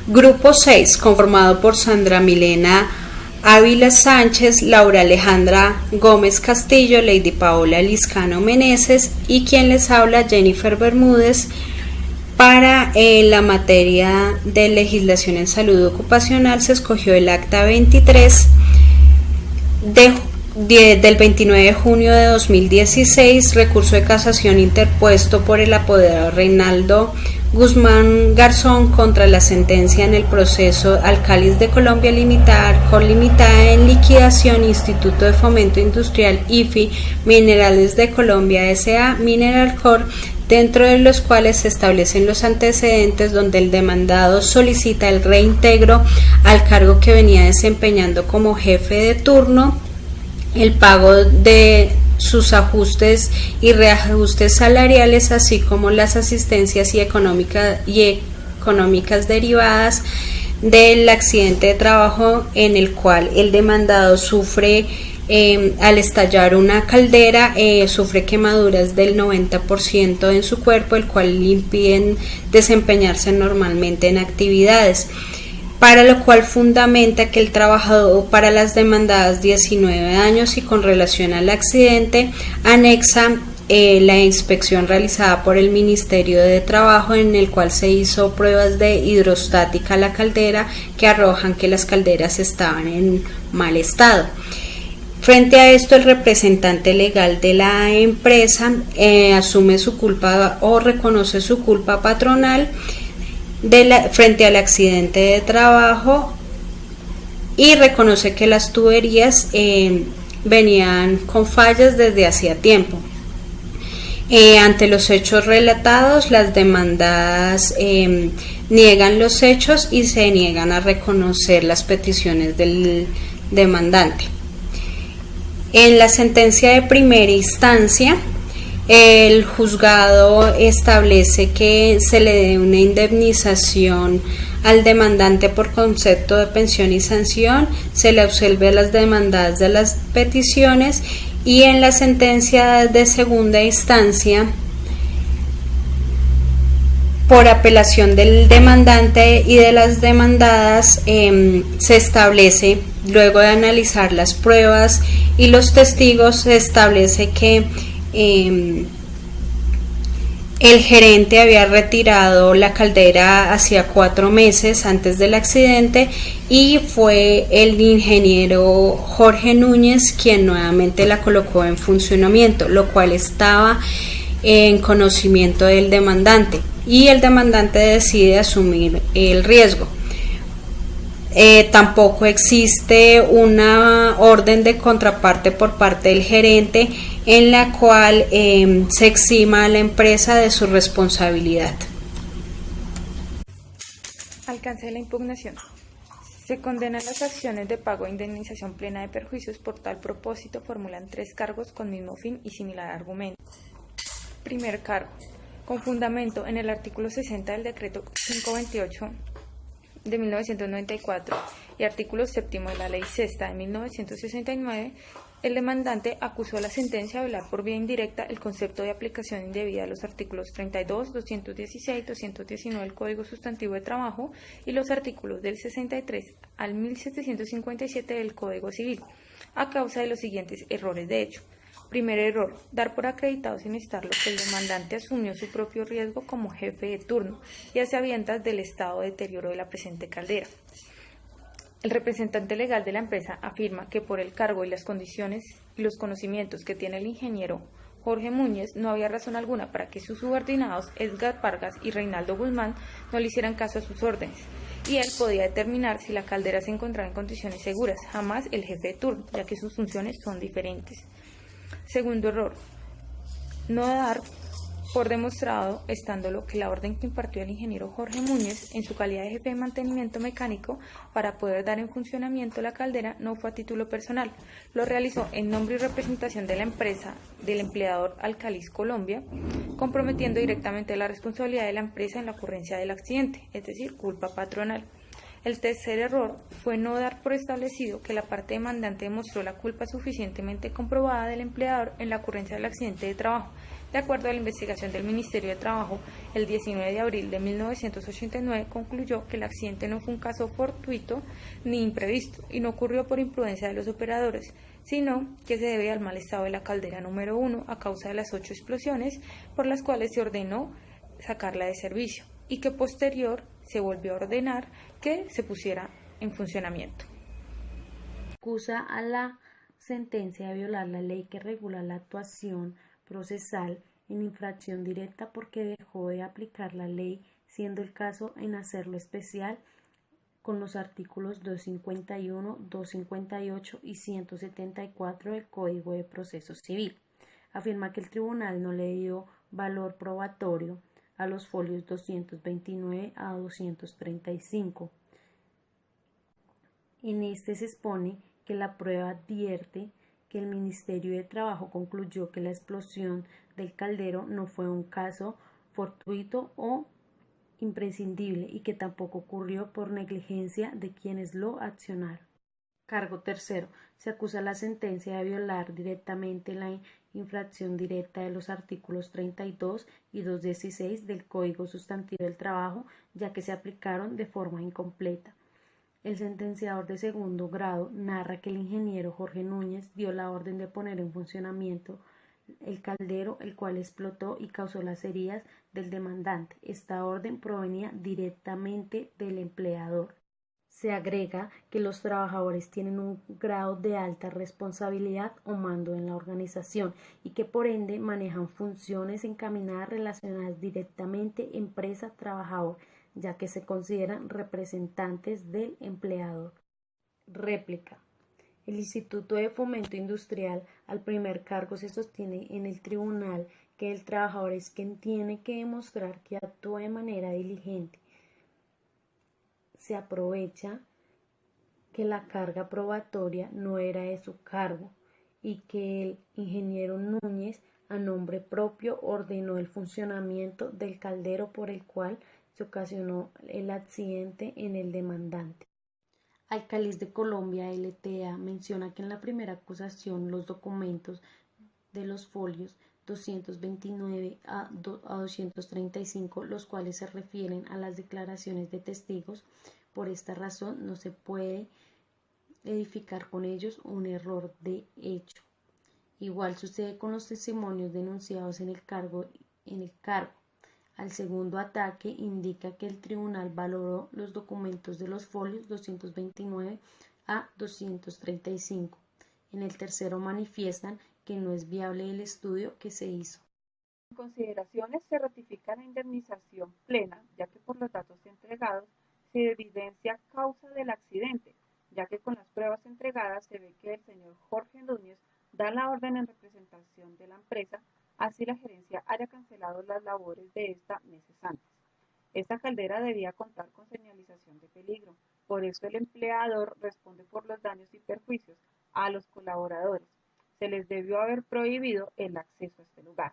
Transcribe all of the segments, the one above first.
Grupo 6, conformado por Sandra Milena Ávila Sánchez, Laura Alejandra Gómez Castillo, Lady Paola Liscano Meneses y quien les habla, Jennifer Bermúdez, para la materia de legislación en salud ocupacional se escogió el acta 23 del 29 de junio de 2016, recurso de casación interpuesto por el apoderado Reinaldo Guzmán Garzón contra la sentencia en el proceso Alcalis de Colombia Limitada, Colimitada en liquidación, Instituto de Fomento Industrial IFI, Minerales de Colombia S.A., Mineral Corp., dentro de los cuales se establecen los antecedentes donde el demandado solicita el reintegro al cargo que venía desempeñando como jefe de turno, el pago de sus ajustes y reajustes salariales, así como las asistencias y económicas derivadas del accidente de trabajo en el cual el demandado sufre al estallar una caldera, sufre quemaduras del 90% en su cuerpo, el cual le impiden desempeñarse normalmente en actividades, para lo cual fundamenta que el trabajador, para las demandadas 19 años y con relación al accidente, anexa la inspección realizada por el Ministerio de Trabajo, en el cual se hizo pruebas de hidrostática a la caldera que arrojan que las calderas estaban en mal estado. Frente a esto, el representante legal de la empresa asume su culpa o reconoce su culpa patronal frente al accidente de trabajo y reconoce que las tuberías venían con fallas desde hacía tiempo. Ante los hechos relatados, las demandadas niegan los hechos y se niegan a reconocer las peticiones del demandante. En la sentencia de primera instancia, el juzgado establece que se le dé una indemnización al demandante por concepto de pensión y sanción, se le absolve a las demandadas de las peticiones, y en la sentencia de segunda instancia, por apelación del demandante y de las demandadas, se establece, luego de analizar las pruebas y los testigos, se establece que el gerente había retirado la caldera hacía 4 meses antes del accidente y fue el ingeniero Jorge Núñez quien nuevamente la colocó en funcionamiento, lo cual estaba en conocimiento del demandante, y el demandante decide asumir el riesgo. Tampoco existe una orden de contraparte por parte del gerente en la cual se exima a la empresa de su responsabilidad. Alcance de la impugnación. Se condenan las acciones de pago e indemnización plena de perjuicios. Por tal propósito formulan 3 cargos con mismo fin y similar argumento. Primer cargo. Con fundamento en el artículo 60 del decreto 528 de 1994 y artículo 7 de la ley sexta de 1969, el demandante acusó a la sentencia de violar por vía indirecta el concepto de aplicación indebida de los artículos 32, 216, 219 del Código Sustantivo de Trabajo y los artículos del 63 al 1757 del Código Civil, a causa de los siguientes errores de hecho. Primer error, dar por acreditado sin estarlo que el demandante asumió su propio riesgo como jefe de turno y a sabiendas del estado de deterioro de la presente caldera. El representante legal de la empresa afirma que por el cargo y las condiciones y los conocimientos que tiene el ingeniero Jorge Núñez, no había razón alguna para que sus subordinados Edgar Vargas y Reinaldo Guzmán no le hicieran caso a sus órdenes, y él podía determinar si la caldera se encontraba en condiciones seguras, jamás el jefe de turno, ya que sus funciones son diferentes. Segundo error, no dar por demostrado, estándolo, que la orden que impartió el ingeniero Jorge Núñez en su calidad de jefe de mantenimiento mecánico para poder dar en funcionamiento la caldera no fue a título personal, lo realizó en nombre y representación de la empresa del empleador Alcalis Colombia, comprometiendo directamente la responsabilidad de la empresa en la ocurrencia del accidente, es decir, culpa patronal. El tercer error fue no dar por establecido que la parte demandante demostró la culpa suficientemente comprobada del empleador en la ocurrencia del accidente de trabajo, De acuerdo a la investigación del Ministerio de Trabajo, el 19 de abril de 1989 concluyó que el accidente no fue un caso fortuito ni imprevisto y no ocurrió por imprudencia de los operadores, sino que se debe al mal estado de la caldera número 1 a causa de las 8 explosiones por las cuales se ordenó sacarla de servicio y que posterior se volvió a ordenar que se pusiera en funcionamiento. Acusa a la sentencia de violar la ley que regula la actuación procesal en infracción directa porque dejó de aplicar la ley, siendo el caso en hacerlo especial con los artículos 251, 258 y 174 del Código de Proceso Civil. Afirma que el tribunal no le dio valor probatorio a los folios 229 a 235. En este se expone que la prueba advierte que el Ministerio de Trabajo concluyó que la explosión del caldero no fue un caso fortuito o imprescindible y que tampoco ocurrió por negligencia de quienes lo accionaron. Cargo tercero. Se acusa la sentencia de violar directamente la infracción directa de los artículos 32 y 216 del Código Sustantivo del Trabajo, ya que se aplicaron de forma incompleta. El sentenciador de segundo grado narra que el ingeniero Jorge Núñez dio la orden de poner en funcionamiento el caldero, el cual explotó y causó las heridas del demandante. Esta orden provenía directamente del empleador. Se agrega que los trabajadores tienen un grado de alta responsabilidad o mando en la organización y que por ende manejan funciones encaminadas relacionadas directamente empresa-trabajador, ya que se consideran representantes del empleador. Réplica. El Instituto de Fomento Industrial al primer cargo se sostiene en el tribunal que el trabajador es quien tiene que demostrar que actúa de manera diligente. Se aprovecha que la carga probatoria no era de su cargo y que el ingeniero Núñez a nombre propio ordenó el funcionamiento del caldero por el cual se ocasionó el accidente en el demandante. Alcalis de Colombia, LTA, menciona que en la primera acusación los documentos de los folios 229 a 235, los cuales se refieren a las declaraciones de testigos. Por esta razón no se puede edificar con ellos un error de hecho. Igual sucede con los testimonios denunciados en el cargo. Al segundo ataque indica que el tribunal valoró los documentos de los folios 229 a 235. En el tercero manifiestan que no es viable el estudio que se hizo. En consideraciones se ratifica la indemnización plena, ya que por los datos entregados se evidencia causa del accidente, ya que con las pruebas entregadas se ve que el señor Jorge Núñez da la orden en representación de la empresa, así la gerencia haya cancelado las labores de esta meses antes. Esta caldera debía contar con señalización de peligro, por eso el empleador responde por los daños y perjuicios a los colaboradores. Se les debió haber prohibido el acceso a este lugar.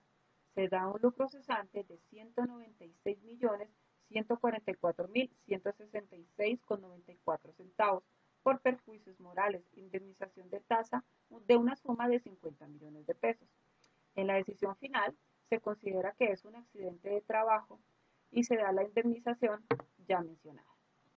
Se da un lucro cesante de 196.144.166,94 centavos por perjuicios morales, indemnización de tasa de una suma de 50 millones de pesos. En la decisión final, se considera que es un accidente de trabajo y se da la indemnización ya mencionada.